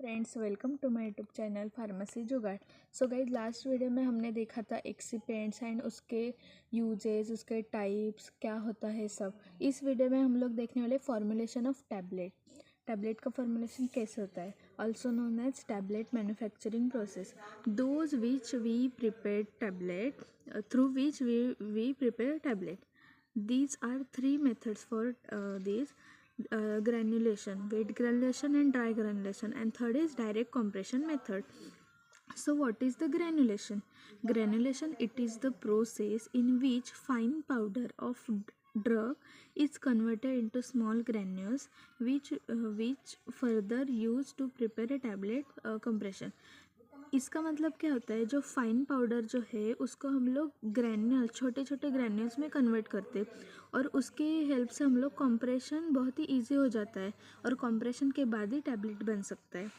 Friends, welcome to my YouTube channel pharmacy Jugaad. So guys, last video में हमने देखा था एक्सिपेंट्स एंड उसके यूजेस, उसके टाइप्स क्या होता है सब। इस वीडियो में हम लोग देखने वाले फॉर्मुलेशन ऑफ टैबलेट का फॉर्मुलेशन कैसे होता है, also known as tablet manufacturing process. Those which we prepare tablet through which we prepare tablet. These are three methods for these granulation, wet granulation and dry granulation, and third is direct compression method. So what is the granulation? Granulation, it is the process in which fine powder of drug is converted into small granules which further used to prepare a tablet compression. इसका मतलब क्या होता है, जो fine powder जो है उसको हम लोग ग्रैन्यूल, छोटे छोटे ग्रैन्यूल्स में कन्वर्ट करते और उसके हेल्प से हम लोग कॉम्प्रेशन बहुत ही इजी हो जाता है और कॉम्प्रेशन के बाद ही टैबलेट बन सकता है।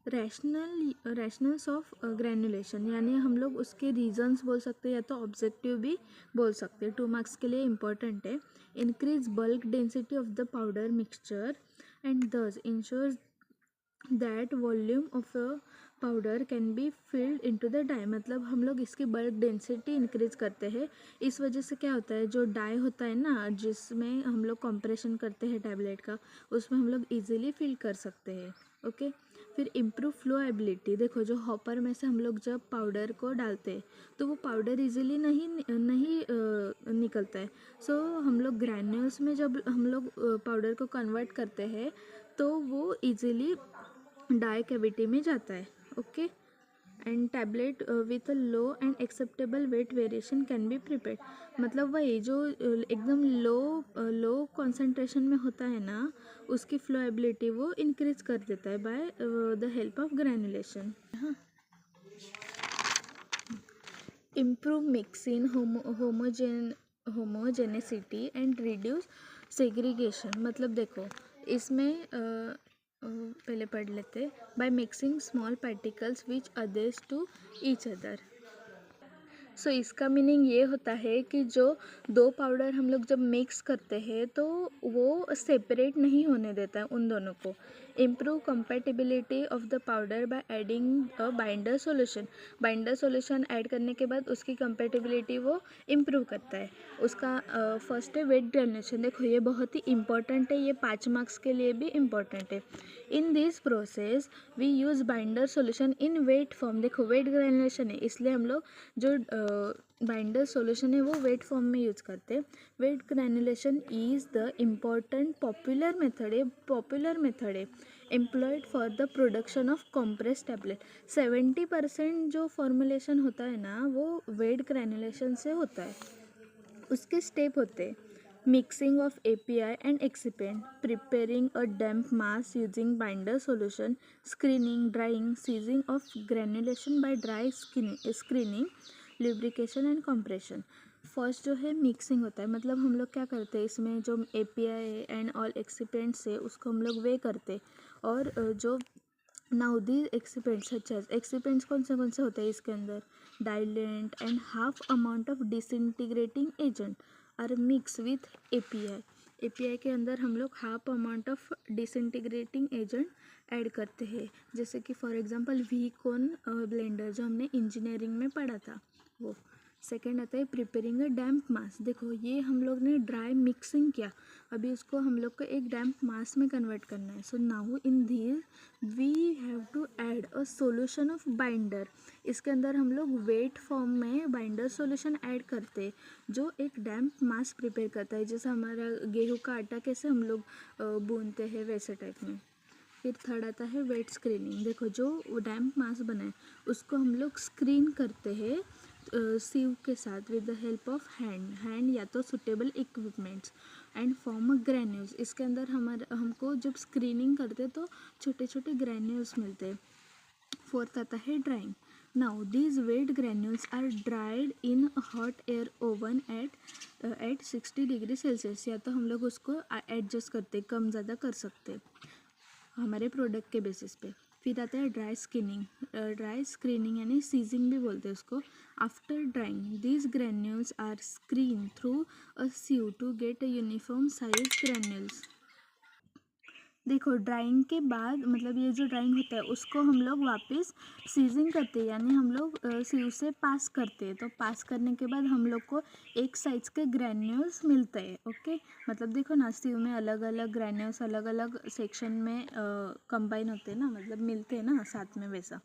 रैशनल्स ऑफ ग्रैनुलेशन, यानी हम लोग उसके रीजंस बोल सकते हैं या तो ऑब्जेक्टिव भी बोल सकते हैं। 2 मार्क्स के लिए इम्पोर्टेंट है। Increase bulk density of the powder mixture and thus ensures that volume of a powder can be filled into the die. मतलब हम लोग इसकी बल्क डेंसिटी इंक्रीज करते हैं। इस वजह से क्या होता है, जो डाई होता है ना, जिसमें हम लोग कंप्रेशन करते हैं टैबलेट का, उसमें हम लोग इजीली फिल कर सकते हैं। ओके। फिर इम्प्रूव फ्लोएबिलिटी। देखो, जो हॉपर में से हम लोग जब पाउडर को डालते हैं तो वो पाउडर इजीली नहीं निकलता है। सो हम लोग ग्रैन्यूल्स में जब हम लोग पाउडर को कन्वर्ट करते हैं तो वो इजीली डाई कैविटी में जाता है। Okay. And tablet with a low and acceptable weight variation can be prepared. मतलब वही जो एकदम लो कॉन्सेंट्रेशन में होता है ना, उसकी फ्लोएबिलिटी वो इंक्रीज कर देता है by the help of granulation. हाँ, improve mixing homogeneity and reduce segregation. मतलब देखो, इसमें पहले पढ़ लेते, by mixing small particles which adheres to each other. So इसका मीनिंग ये होता है कि जो दो पाउडर हम लोग जब मिक्स करते हैं तो वो सेपरेट नहीं होने देता है उन दोनों को। Improve compatibility of the powder by adding a binder solution. Binder solution add करने के बाद उसकी कंपेटिबिलिटी वो इम्प्रूव करता है। उसका फर्स्ट है वेट ग्रेनुलेशन। देखो, ये बहुत ही इंपॉर्टेंट है, ये 5 मार्क्स के लिए भी इम्पॉर्टेंट है। In this process we use binder solution in wet form. देखो, वेट ग्रेनुलेशन है इसलिए हम लोग जो बाइंडर सॉल्यूशन है वो वेट फॉर्म में यूज़ करते हैं। Wet granulation is the important popular method है employed for the production of compress tablet. 70% जो फॉर्मुलेशन होता है ना, वो वेट ग्रैनुलेशन से होता है। उसके स्टेप होते हैं, mixing of API and excipient, preparing a damp mass using binder solution, screening, drying, sizing of granulation by dry screening, lubrication and compression. First जो है मिक्सिंग होता है। मतलब हम लोग क्या करते हैं, इसमें जो API एंड ऑल एक्सिपेंट्स है उसको हम लोग वे करते और जो नाउ दी एक्सिपेंट्स सच एज, एक्सिपेंट्स कौन से होते हैं इसके अंदर, diluent and half amount of disintegrating agent are mix with API के अंदर हम लोग half amount of disintegrating agent add करते हैं। जैसे कि फॉर एग्जांपल वीकॉन ब्लेंडर जो हमने इंजीनियरिंग में पढ़ा था वो। सेकेंड आता है प्रिपेयरिंग अ डैम्प मास। देखो, ये हम लोग ने ड्राई मिक्सिंग किया, अभी उसको हम लोग को एक डैम्प मास में कन्वर्ट करना है। So now in this we have to add a solution of binder. इसके अंदर हम लोग वेट फॉर्म में बाइंडर सॉल्यूशन ऐड करते जो एक डैम्प मास प्रिपेयर करता है, जैसे हमारा गेहूं का आटा कैसे हम लोग भूनते हैं वैसे टाइप में। फिर थर्ड आता है वेट स्क्रीनिंग। देखो, जो डैम्प मास बना है उसको हम लोग स्क्रीन करते हैं सीव के साथ with the help of hand या तो suitable equipments and form granules. इसके अंदर हमको जब स्क्रीनिंग करते तो छोटे छोटे ग्रैन्यूल्स मिलते हैं। फोर्थ आता है drying. Now these wet granules are dried in hot air oven at 60 degree Celsius. या तो हम लोग उसको एडजस्ट करते, कम ज़्यादा कर सकते हमारे प्रोडक्ट के बेसिस पे। फिर आता है ड्राई स्क्रीनिंग यानी सीजिंग भी बोलते हैं उसको। After drying these granules are screen through a sieve to get a uniform size granules. देखो ड्राइंग के बाद मतलब ये जो ड्राइंग होता है उसको हम लोग वापस सीजिंग करते हैं, यानी हम लोग सीव से पास करते हैं। तो पास करने के बाद हम लोग को एक साइज के ग्रैन्यूल्स मिलते हैं। ओके, मतलब देखो ना, सीव में अलग अलग ग्रैन्यूल्स अलग अलग सेक्शन में कंबाइन होते हैं ना, मतलब मिलते हैं ना साथ में, वैसा।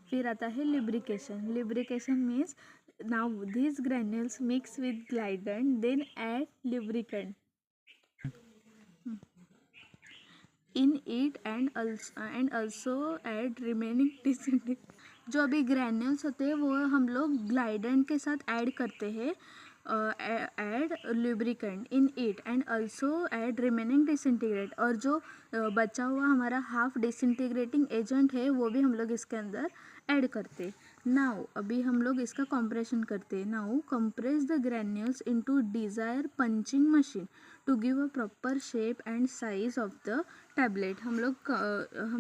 फिर आता है lubrication. Lubrication means now these granules mix with glidant then add lubricant in it and also add remaining disintegrate। जो अभी ग्रैन्यूल्स होते हैं वो हम लोग ग्लाइडेंट के साथ ऐड करते हैं, add lubricant in it and also add remaining disintegrate. और जो बचा हुआ हमारा हाफ डिसइंटीग्रेटिंग एजेंट है वो भी हम लोग इसके अंदर ऐड करते। नाउ अभी हम लोग इसका कंप्रेशन करते। Now compress the granules into desired punching machine to give a proper shape and size of the tablet. हम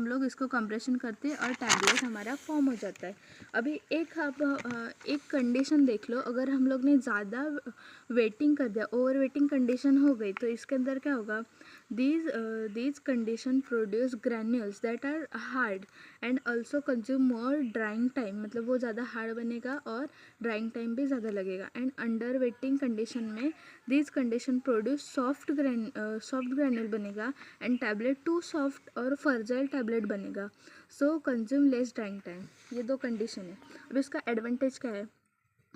लोग इसको कंप्रेशन करते हैं और टैबलेट हमारा फॉर्म हो जाता है। अभी एक कंडीशन देख लो, अगर हम लोग ने ज़्यादा वेटिंग कर दिया, ओवर वेटिंग कंडीशन हो गई, तो इसके अंदर क्या होगा, these condition produce granules that are hard and also consume more drying time। मतलब वो ज़्यादा हार्ड बनेगा और ड्राइंग टाइम भी ज़्यादा लगेगा। एंड अंडर वेटिंग कंडीशन में these condition produce soft granule बनेगा एंड टैबलेट टू सॉफ्ट और फर्जाइल टैबलेट बनेगा। So consume less drying time. ये दो कंडीशन है। अब इसका एडवांटेज क्या है,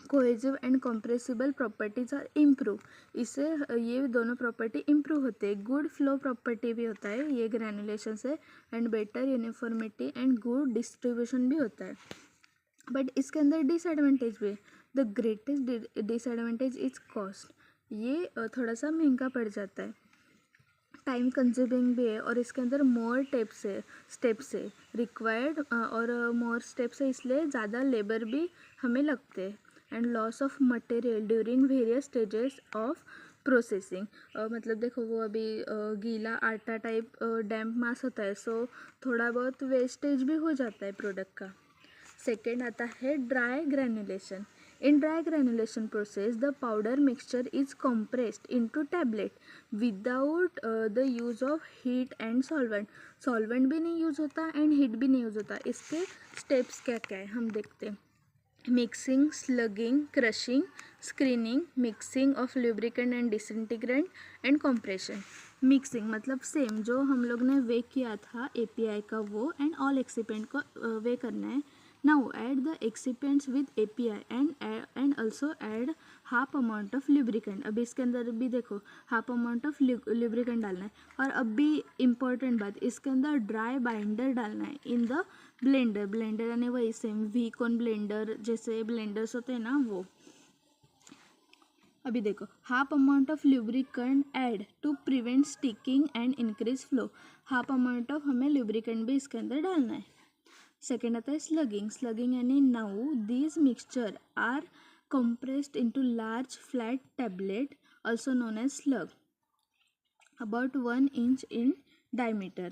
cohesive and compressible properties are improve. इससे ये दोनों प्रॉपर्टी इम्प्रूव होते हैं। गुड फ्लो प्रॉपर्टी भी होता है ये ग्रैनुलेशन से, and better uniformity and good distribution भी होता है। बट इसके अंदर डिसएडवांटेज भी है। The greatest disadvantage is cost. ये थोड़ा सा महंगा पड़ जाता है, टाइम कंज्यूमिंग भी है, और इसके अंदर मोर स्टेप्स है रिक्वायर्ड, और मोर स्टेप्स है इसलिए ज़्यादा लेबर भी हमें लगते हैं। And loss of material during various stages of processing. मतलब देखो वो अभी गीला आटा टाइप डैम्प मास होता है, सो थोड़ा बहुत वेस्टेज भी हो जाता है प्रोडक्ट का। सेकेंड आता है dry granulation. In dry granulation process, the powder mixture is compressed into tablet without the use of heat and solvent। solvent भी नहीं यूज होता एंड हीट भी नहीं यूज होता। इसके स्टेप्स क्या क्या है हम देखते हैं। Mixing, स्लगिंग, crushing, screening, mixing of lubricant and disintegrant and compression. Mixing मतलब सेम जो हम लोग ने वे किया था एपीआई का वो, एंड ऑल एक्सिपेंट को वे करना है। Now add the excipients with API and also add half amount of lubricant. अभी इसके अंदर भी देखो हाफ अमाउंट ऑफ लुब्रिकेंट डालना है। और अभी इम्पॉर्टेंट बात, इसके अंदर ड्राई बाइंडर डालना है इन द ब्लेंडर यानी वही सेम वी कॉन ब्लेंडर जैसे ब्लेंडर्स होते हैं ना वो। अभी देखो half amount of lubricant add to prevent sticking and increase flow. Half amount of हमें लुब्रिकेंट भी इसके अंदर डालना है। सेकेंड आता है स्लगिंग यानी now these mixture are compressed into large flat tablet also known as slug about 1 inch in diameter।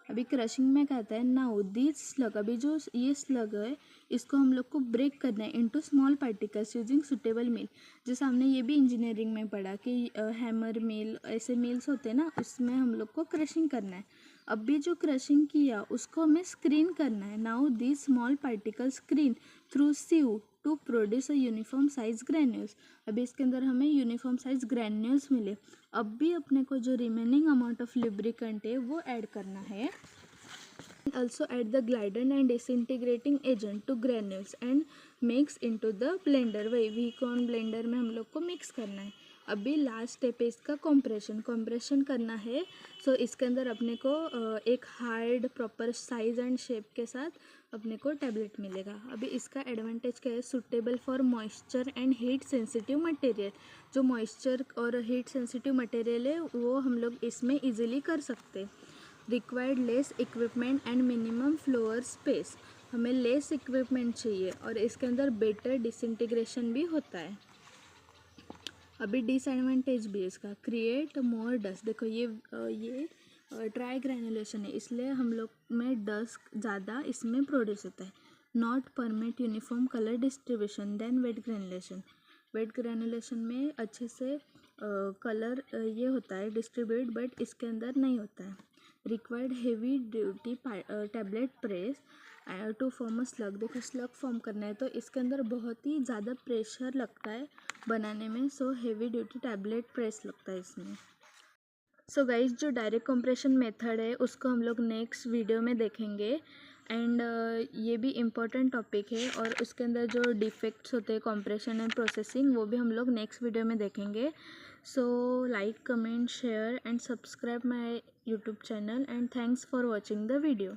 अभी क्रशिंग में कहता है नाउ दिस स्लग, अभी जो ये स्लग है इसको हम लोग को ब्रेक करना है into small particles using suitable mill. जैसे हमने ये भी इंजीनियरिंग में पढ़ा कि हैमर मिल ऐसे मिल्स होते हैं ना, उसमें हम लोग को क्रशिंग करना है। अभी जो क्रशिंग किया उसको हमें स्क्रीन करना है। Now this small particle screen through sieve to produce a uniform size granules. अभी इसके अंदर हमें यूनिफॉर्म साइज ग्रैन्यूल्स मिले। अब भी अपने को जो रिमेनिंग अमाउंट ऑफ लुब्रिकेंट है वो ऐड करना है। Also add the glidant and disintegrating agent to granules and mix into the blender। वही वीकॉन ब्लेंडर में हम लोग को मिक्स करना है। अभी लास्ट स्टेप है इसका कंप्रेशन करना है। सो इसके अंदर अपने को एक hard proper size and shape के साथ अपने को टैबलेट मिलेगा। अभी इसका एडवांटेज क्या है, suitable for moisture and heat sensitive material. जो मॉइस्चर और हीट सेंसिटिव मटेरियल है वो हम लोग इसमें इजीली कर सकते। Required less equipment and minimum floor space. हमें लेस इक्विपमेंट चाहिए और इसके अंदर बेटर डिसइंटीग्रेशन भी होता है। अभी डिसएडवांटेज भी है इसका, क्रिएट मोर डस्ट। देखो ये ड्राई ग्रैनुलेशन है इसलिए हम लोग में डस्ट ज़्यादा इसमें प्रोड्यूस होता है। Not permit uniform colour distribution then wet granulation. Wet granulation में अच्छे से कलर ये होता है डिस्ट्रीब्यूट, बट इसके अंदर नहीं होता है। Required heavy duty tablet press to form a slug. देखो स्लग फॉर्म करना है तो इसके अंदर बहुत ही ज़्यादा प्रेशर लगता है बनाने में, सो हेवी ड्यूटी टैबलेट प्रेस लगता है इसमें। सो गाइस जो डायरेक्ट कंप्रेशन मेथड है उसको हम लोग नेक्स्ट वीडियो में देखेंगे। एंड ये भी इम्पोर्टेंट टॉपिक है और उसके अंदर जो डिफेक्ट्स होते हैं कंप्रेशन एंड प्रोसेसिंग वो भी हम लोग नेक्स्ट वीडियो में देखेंगे। So like comment share and subscribe my YouTube channel and thanks for watching the video.